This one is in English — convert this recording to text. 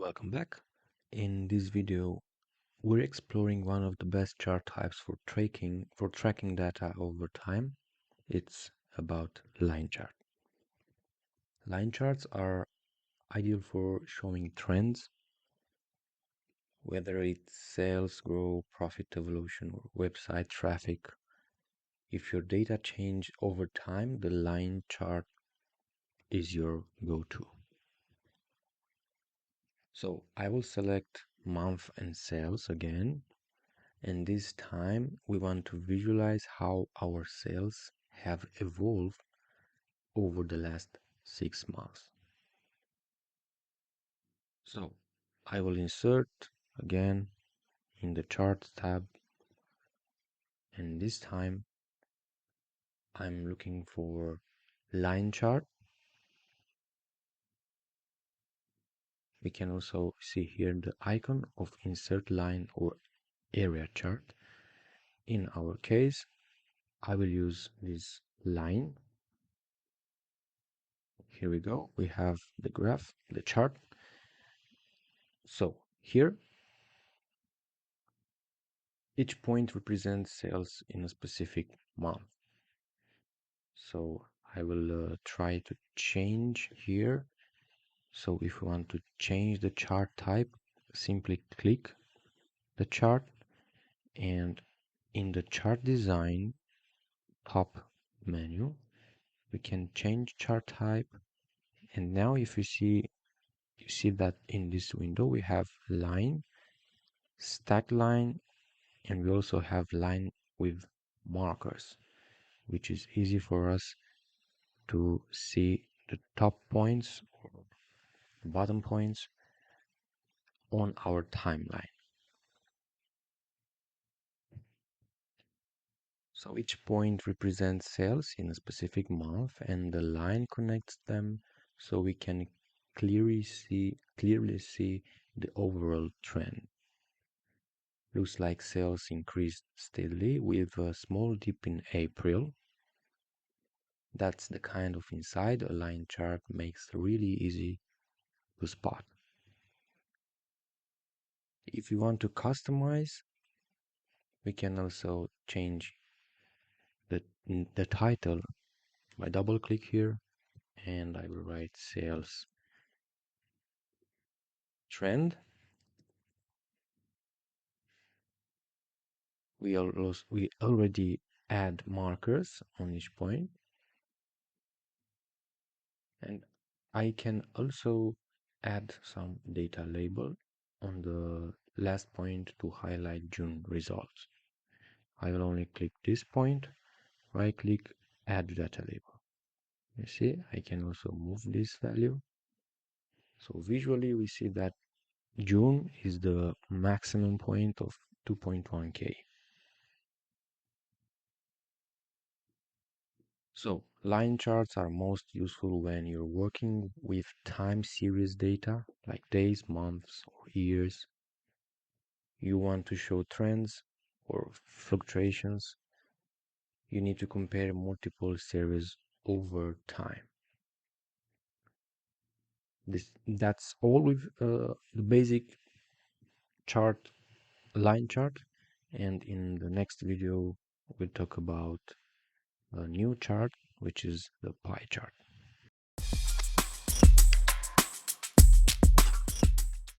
Welcome back. In this video, we're exploring one of the best chart types for tracking data over time. It's about line chart. Line charts are ideal for showing trends, whether it's sales growth, profit evolution, or website traffic. If your data change over time, the line chart is your go-to. So I will select month and sales again, and this time we want to visualize how our sales have evolved over the last 6 months. So I will insert again in the chart tab, and this time I'm looking for line chart. We can also see here the icon of insert line or area chart. In our case, I will use this line. Here we go. We have the graph, the chart. So here, each point represents sales in a specific month. So I will try to change here. So if we want to change the chart type, simply click the chart, and in the chart design top menu, we can change chart type. And now if you see that in this window we have line, stacked line, and we also have line with markers, which is easy for us to see the top points or bottom points on our timeline. So each point represents sales in a specific month, and the line connects them so we can clearly see the overall trend. Looks like sales increased steadily with a small dip in April. That's the kind of insight a line chart makes really easy to spot. If you want to customize, we can also change the title by double click here, and I will write sales trend. We already add markers on each point, and I can also add some data label on the last point to highlight June results. I will only click this point, right click, add data label. You see, I can also move this value. So visually we see that June is the maximum point of 2.1K. So line charts are most useful when you're working with time series data like days, months, or years. You want to show trends or fluctuations. You need to compare multiple series over time. That's all with the basic chart, line chart, and in the next video we'll talk about a new chart, which is the pie chart.